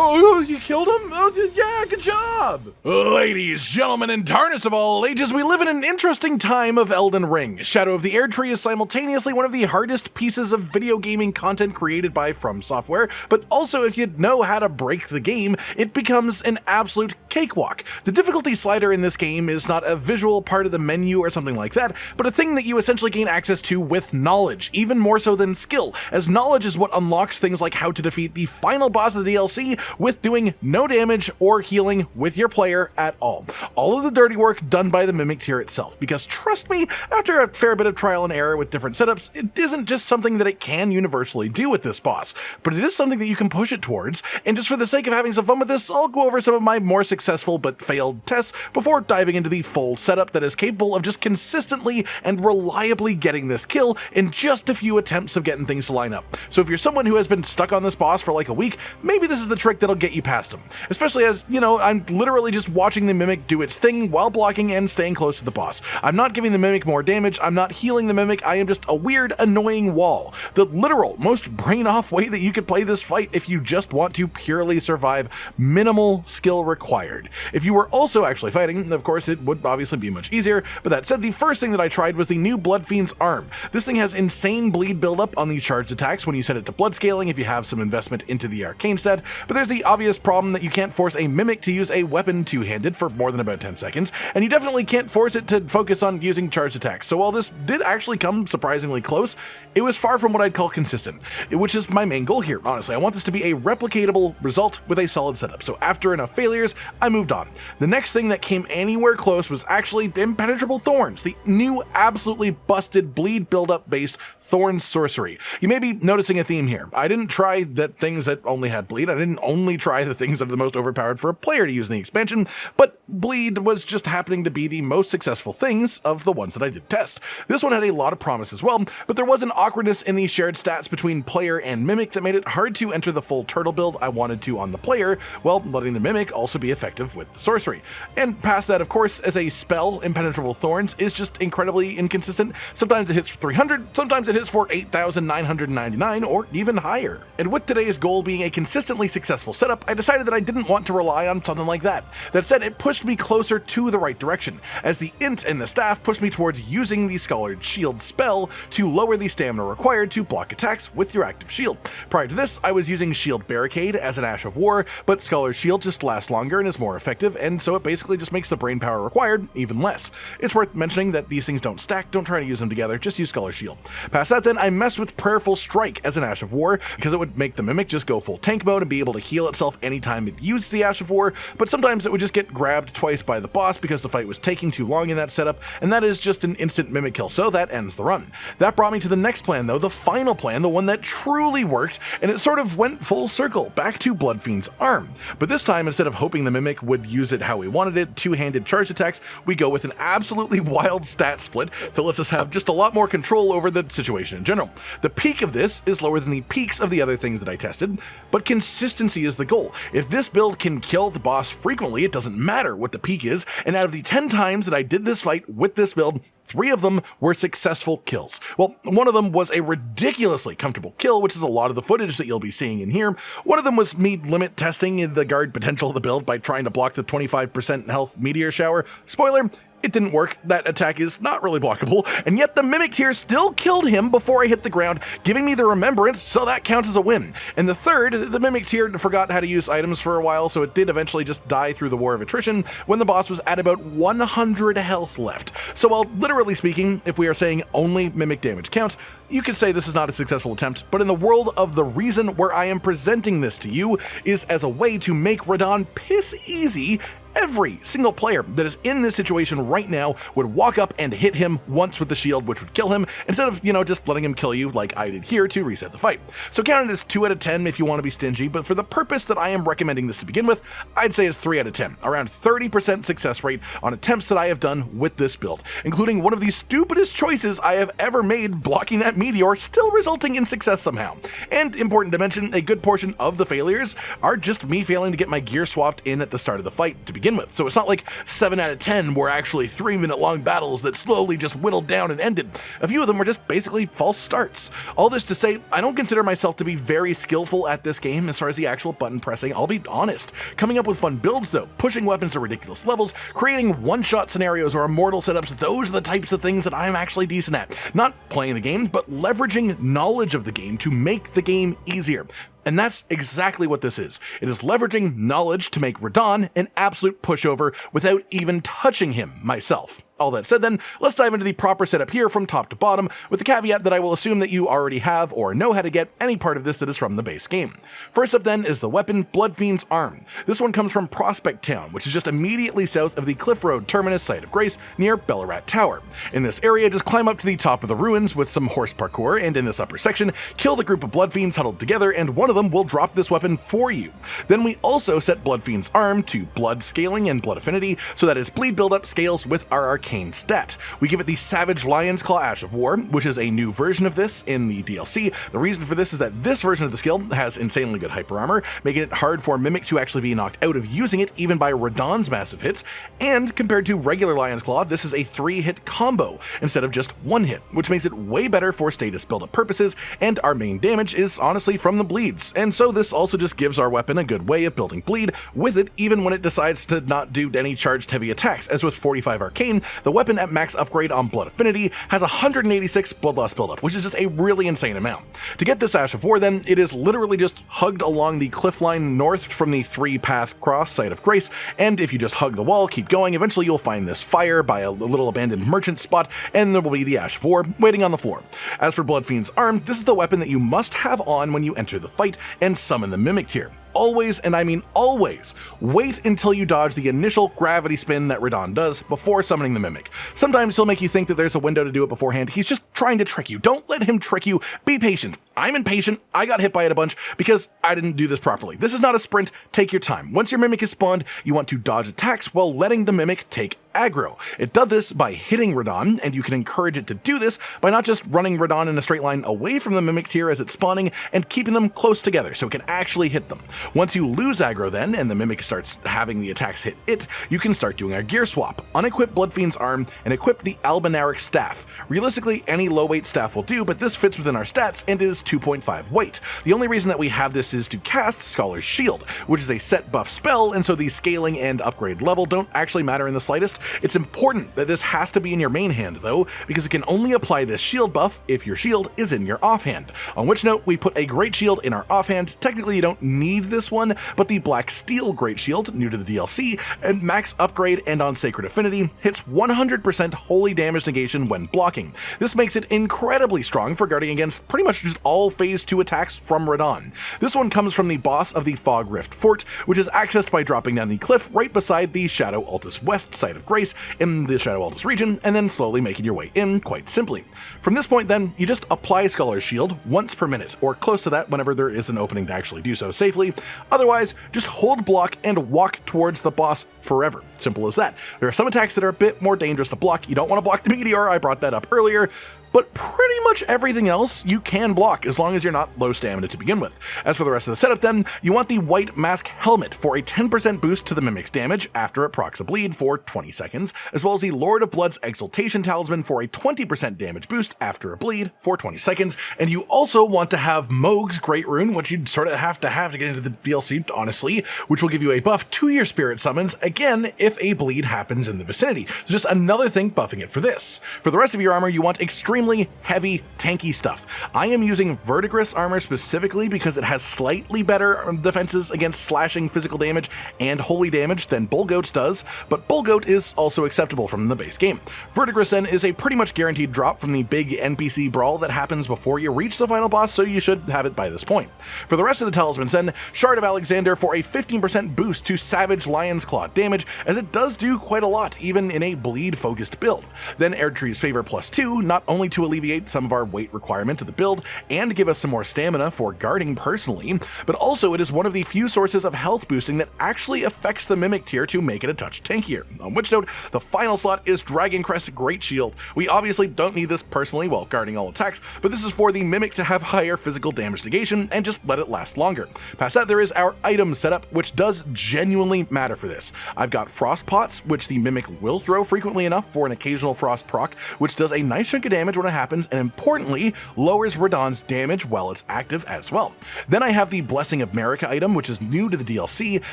Oh, you killed him? Oh, yeah, good job! Ladies, gentlemen, and tarnished of all ages, we live in an interesting time of Elden Ring. Shadow of the Erdtree is simultaneously one of the hardest pieces of video gaming content created by From Software, but also if you know how to break the game, it becomes an absolute cakewalk. The difficulty slider in this game is not a visual part of the menu or something like that, but a thing that you essentially gain access to with knowledge, even more so than skill, as knowledge is what unlocks things like how to defeat the final boss of the DLC with doing no damage or healing with your player at all. All of the dirty work done by the Mimic tier itself, because trust me, after a fair bit of trial and error with different setups, it isn't just something that it can universally do with this boss, but it is something that you can push it towards, and just for the sake of having some fun with this, I'll go over some of my more successful but failed tests before diving into the full setup that is capable of just consistently and reliably getting this kill in just a few attempts of getting things to line up. So if you're someone who has been stuck on this boss for like a week, maybe this is the trick that'll get you past him. Especially as, you know, I'm literally just watching the Mimic do its thing while blocking and staying close to the boss. I'm not giving the Mimic more damage, I'm not healing the Mimic, I am just a weird, annoying wall. The literal, most brain-off way that you could play this fight if you just want to purely survive, minimal skill required. If you were also actually fighting, of course it would obviously be much easier, but that said, the first thing that I tried was the new bloodfiends arm. This thing has insane bleed buildup on the charged attacks when you set it to blood scaling if you have some investment into the arcane stat, but there's the obvious problem that you can't force a Mimic to use a weapon two-handed for more than about 10 seconds, and you definitely can't force it to focus on using charged attacks. So while this did actually come surprisingly close, it was far from what I'd call consistent, which is my main goal here. Honestly, I want this to be a replicatable result with a solid setup, so after enough failures, I moved on. The next thing that came anywhere close was actually Impenetrable Thorns, the new absolutely busted bleed buildup based Thorn sorcery. You may be noticing a theme here. I didn't try the things that only had bleed, I didn't only try the things that are the most overpowered for a player to use in the expansion, but bleed was just happening to be the most successful things of the ones that I did test. This one had a lot of promise as well, but there was an awkwardness in the shared stats between player and Mimic that made it hard to enter the full turtle build I wanted to on the player, while letting the Mimic also be effective with the sorcery. And past that, of course, as a spell, Impenetrable Thorns is just incredibly inconsistent. Sometimes it hits for 300, sometimes it hits for 8,999, or even higher. And with today's goal being a consistently successful setup, I decided that I didn't want to rely on something like that. That said, it pushed me closer to the right direction, as the int and the staff pushed me towards using the Scholar's Shield spell to lower the stamina required to block attacks with your active shield. Prior to this, I was using Shield Barricade as an Ash of War, but Scholar's Shield just lasts longer and is more effective, and so it basically just makes the brain power required even less. It's worth mentioning that these things don't stack, don't try to use them together, just use Scholar's Shield. Past that then, I messed with Prayerful Strike as an Ash of War, because it would make the Mimic just go full tank mode and be able to heal itself anytime it used the Ash of War, but sometimes it would just get grabbed twice by the boss because the fight was taking too long in that setup, and that is just an instant Mimic kill, so that ends the run. That brought me to the next plan though, the final plan, the one that truly worked, and it sort of went full circle, back to Bloodfiend's arm. But this time, instead of hoping the Mimic would use it how we wanted it, two-handed charge attacks, we go with an absolutely wild stat split that lets us have just a lot more control over the situation in general. The peak of this is lower than the peaks of the other things that I tested, but consistency is the goal. If this build can kill the boss frequently, it doesn't matter what the peak is, and out of the 10 times that I did this fight with this build, 3 of them were successful kills. Well, one of them was a ridiculously comfortable kill, which is a lot of the footage that you'll be seeing in here. One of them was me limit testing the guard potential of the build by trying to block the 25% health meteor shower. Spoiler, it didn't work. That attack is not really blockable, and yet the Mimic tier still killed him before I hit the ground, giving me the remembrance, so that counts as a win. And the third, the Mimic tier forgot how to use items for a while, so it did eventually just die through the War of Attrition when the boss was at about 100 health left. So while literally speaking, if we are saying only Mimic damage counts, you could say this is not a successful attempt, but in the world of the reason where I am presenting this to you is as a way to make Radahn piss easy, every single player that is in this situation right now would walk up and hit him once with the shield, which would kill him, instead of, you know, just letting him kill you like I did here to reset the fight. So count it as 2 out of 10 if you want to be stingy, but for the purpose that I am recommending this to begin with, I'd say it's 3 out of 10, around 30% success rate on attempts that I have done with this build, including one of the stupidest choices I have ever made, blocking that meteor, still resulting in success somehow. And important to mention, a good portion of the failures are just me failing to get my gear swapped in at the start of the fight to begin begin with, so it's not like 7 out of 10 were actually 3-minute long battles that slowly just whittled down and ended. A few of them were just basically false starts. All this to say, I don't consider myself to be very skillful at this game as far as the actual button pressing, I'll be honest. Coming up with fun builds though, pushing weapons to ridiculous levels, creating one-shot scenarios or immortal setups, those are the types of things that I'm actually decent at. Not playing the game, but leveraging knowledge of the game to make the game easier. And that's exactly what this is. It is leveraging knowledge to make Radahn an absolute pushover without even touching him myself. All that said then, let's dive into the proper setup here from top to bottom, with the caveat that I will assume that you already have or know how to get any part of this that is from the base game. First up then is the weapon Bloodfiend's Arm. This one comes from Prospect Town, which is just immediately south of the Cliff Road terminus site of Grace near Bellarat Tower. In this area, just climb up to the top of the ruins with some horse parkour, and in this upper section, kill the group of Bloodfiends huddled together, and one of them will drop this weapon for you. Then we also set Bloodfiend's Arm to blood scaling and blood affinity, so that its bleed buildup scales with our arcane stat. We give it the Savage Lion's Claw Ash of War, which is a new version of this in the DLC. The reason for this is that this version of the skill has insanely good hyper armor, making it hard for Mimic to actually be knocked out of using it even by Radahn's massive hits, and compared to regular Lion's Claw, this is a 3-hit combo instead of just 1 hit, which makes it way better for status buildup purposes, and our main damage is honestly from the bleeds, and so this also just gives our weapon a good way of building bleed with it even when it decides to not do any charged heavy attacks, as with 45 arcane, the weapon at max upgrade on blood affinity has 186 blood loss buildup, which is just a really insane amount. To get this Ash of War then, it is literally just hugged along the cliff line north from the 3-path cross site of Grace, and if you just hug the wall, keep going, eventually you'll find this fire by a little abandoned merchant spot, and there will be the Ash of War waiting on the floor. As for Bloodfiend's Arm, this is the weapon that you must have on when you enter the fight and summon the Mimic tier. Always, and I mean always, wait until you dodge the initial gravity spin that Radahn does before summoning the Mimic. Sometimes he'll make you think that there's a window to do it beforehand. He's just trying to trick you. Don't let him trick you. Be patient. I'm impatient. I got hit by it a bunch because I didn't do this properly. This is not a sprint. Take your time. Once your Mimic is spawned, you want to dodge attacks while letting the Mimic take aggro. It does this by hitting Radahn, and you can encourage it to do this by not just running Radahn in a straight line away from the Mimic tier as it's spawning and keeping them close together so it can actually hit them. Once you lose aggro then, and the Mimic starts having the attacks hit it, you can start doing a gear swap. Unequip Bloodfiend's Arm and equip the Albinaric Staff. Realistically, any low weight staff will do, but this fits within our stats and is 2.5 weight. The only reason that we have this is to cast Scholar's Shield, which is a set buff spell, and so the scaling and upgrade level don't actually matter in the slightest. It's important that this has to be in your main hand though, because it can only apply this shield buff if your shield is in your offhand. On which note, we put a Great Shield in our offhand. Technically you don't need this one, but the Black Steel Great Shield, new to the DLC, and max upgrade and on Sacred Affinity, hits 100% holy damage negation when blocking. This makes it incredibly strong for guarding against pretty much just all phase 2 attacks from Radahn. This one comes from the boss of the Fog Rift Fort, which is accessed by dropping down the cliff right beside the Shadow Altus West site of Grace in the Shadow Altus region, and then slowly making your way in quite simply. From this point then, you just apply Scholar's Shield once per minute, or close to that whenever there is an opening to actually do so safely. Otherwise, just hold block and walk towards the boss forever. Simple as that. There are some attacks that are a bit more dangerous to block. You don't want to block the meteor, I brought that up earlier, but pretty much everything else you can block as long as you're not low stamina to begin with. As for the rest of the setup then, you want the White Mask Helmet for a 10% boost to the Mimic's damage after it procs a bleed for 20 seconds, as well as the Lord of Blood's Exaltation Talisman for a 20% damage boost after a bleed for 20 seconds, and you also want to have Mohg's Great Rune, which you'd sort of have to get into the DLC, honestly, which will give you a buff to your spirit summons, again, if a bleed happens in the vicinity. So just another thing buffing it for this. For the rest of your armor, you want extremely heavy, tanky stuff. I am using Verdigris armor specifically because it has slightly better defenses against slashing physical damage and holy damage than Bullgoat's does, but Bullgoat is also acceptable from the base game. Verdigris then is a pretty much guaranteed drop from the big NPC brawl that happens before you reach the final boss, so you should have it by this point. For the rest of the talismans then, Shard of Alexander for a 15% boost to Savage Lion's Claw damage, as it does do quite a lot, even in a bleed-focused build. Then Erdtree's Favor +2 not only only to alleviate some of our weight requirement to the build and give us some more stamina for guarding personally, but also it is one of the few sources of health boosting that actually affects the Mimic tier to make it a touch tankier. On which note, the final slot is Dragon Crest Great Shield. We obviously don't need this personally while guarding all attacks, but this is for the Mimic to have higher physical damage negation and just let it last longer. Past that, there is our item setup, which does genuinely matter for this. I've got Frost Pots, which the Mimic will throw frequently enough for an occasional Frost proc, which does a nice chunk of damage when it happens, and importantly, lowers Radahn's damage while it's active as well. Then I have the Blessing of Marika item, which is new to the DLC.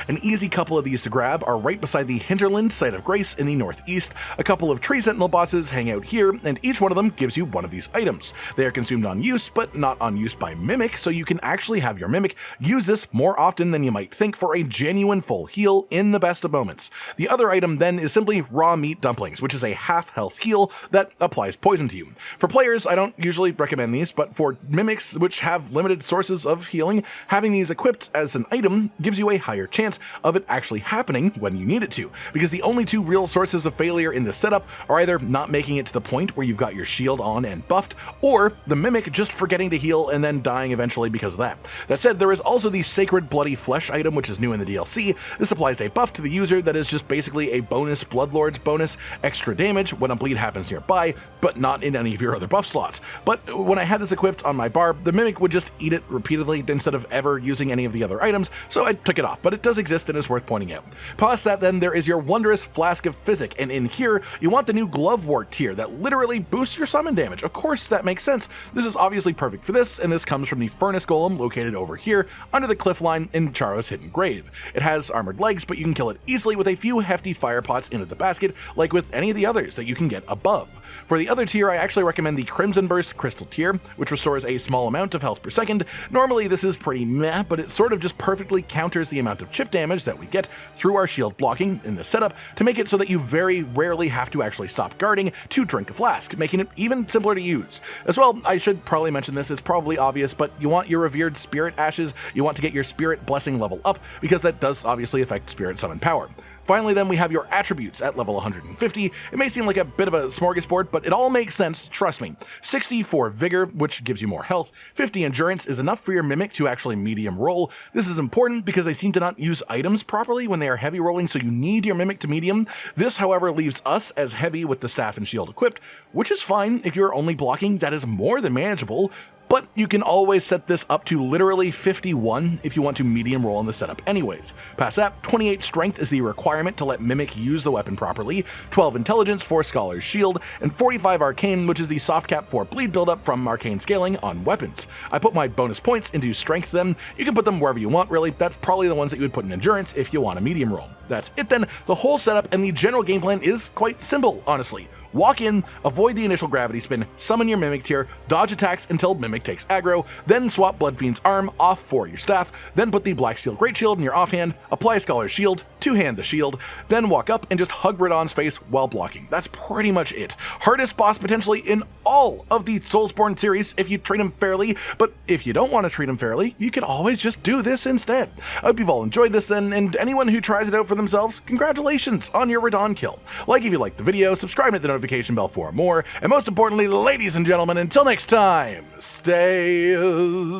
An easy couple of these to grab are right beside the Hinterland Site of Grace in the northeast. A couple of Tree Sentinel bosses hang out here, and each one of them gives you one of these items. They are consumed on use, but not on use by Mimic, so you can actually have your Mimic use this more often than you might think for a genuine full heal in the best of moments. The other item then is simply Raw Meat Dumplings, which is a half health heal that applies poison to you. For players, I don't usually recommend these, but for Mimics which have limited sources of healing, having these equipped as an item gives you a higher chance of it actually happening when you need it to, because the only two real sources of failure in this setup are either not making it to the point where you've got your shield on and buffed, or the Mimic just forgetting to heal and then dying eventually because of that. That said, there is also the Sacred Bloody Flesh item, which is new in the DLC. This applies a buff to the user that is just basically a bonus Bloodlord's bonus extra damage when a bleed happens nearby, but not in any of your other buff slots. But when I had this equipped on my barb, the Mimic would just eat it repeatedly instead of ever using any of the other items, so I took it off, but it does exist and is worth pointing out. Past that then, there is your Wondrous Flask of Physic, and in here, you want the new Glovewort tier that literally boosts your summon damage. Of course, that makes sense. This is obviously perfect for this, and this comes from the Furnace Golem located over here under the cliff line in Charo's Hidden Grave. It has armored legs, but you can kill it easily with a few hefty fire pots into the basket, like with any of the others that you can get above. For the other tier, I actually recommend the Crimson Burst Crystal tier, which restores a small amount of health per second. Normally this is pretty meh, but it sort of just perfectly counters the amount of chip damage that we get through our shield blocking in the setup to make it so that you very rarely have to actually stop guarding to drink a flask, making it even simpler to use. As well, I should probably mention this, it's probably obvious, but you want your revered spirit ashes, you want to get your spirit blessing level up, because that does obviously affect spirit summon power. Finally then, we have your attributes at level 150. It may seem like a bit of a smorgasbord, but it all makes sense, trust me. 60 for Vigor, which gives you more health. 50 Endurance is enough for your Mimic to actually medium roll. This is important because they seem to not use items properly when they are heavy rolling, so you need your Mimic to medium. This, however, leaves us as heavy with the Staff and Shield equipped, which is fine if you're only blocking. That is more than manageable. But you can always set this up to literally 51 if you want to medium roll in the setup anyways. Past that, 28 Strength is the requirement to let Mimic use the weapon properly, 12 Intelligence for Scholar's Shield, and 45 Arcane, which is the soft cap for bleed buildup from Arcane scaling on weapons. I put my bonus points into Strength then. You can put them wherever you want really, that's probably the ones that you would put in Endurance if you want a medium roll. That's it then. The whole setup and the general game plan is quite simple, honestly. Walk in, avoid the initial gravity spin, summon your Mimic tier, dodge attacks until Mimic takes aggro, then swap Bloodfiend's arm off for your staff, then put the Black Steel Great Shield in your offhand, apply Scholar's Shield, two-hand the shield, then walk up and just hug Radahn's face while blocking. That's pretty much it. Hardest boss potentially in all of the Soulsborne series if you treat him fairly, but if you don't want to treat him fairly, you can always just do this instead. I hope you've all enjoyed this then, and anyone who tries it out for themselves, congratulations on your Radahn kill. Like if you liked the video, subscribe and hit the notification bell for more, and most importantly, ladies and gentlemen, until next time, stay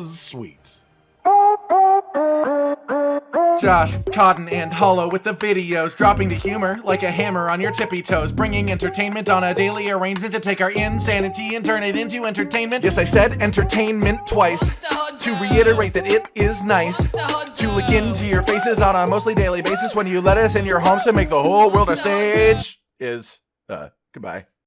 sweet. Josh, Cotton, and Hollow with the videos, dropping the humor like a hammer on your tippy toes, bringing entertainment on a daily arrangement to take our insanity and turn it into entertainment. Yes, I said entertainment twice, to reiterate that it is nice to look into your faces on a mostly daily basis when you let us in your homes to make the whole world our stage. Goodbye.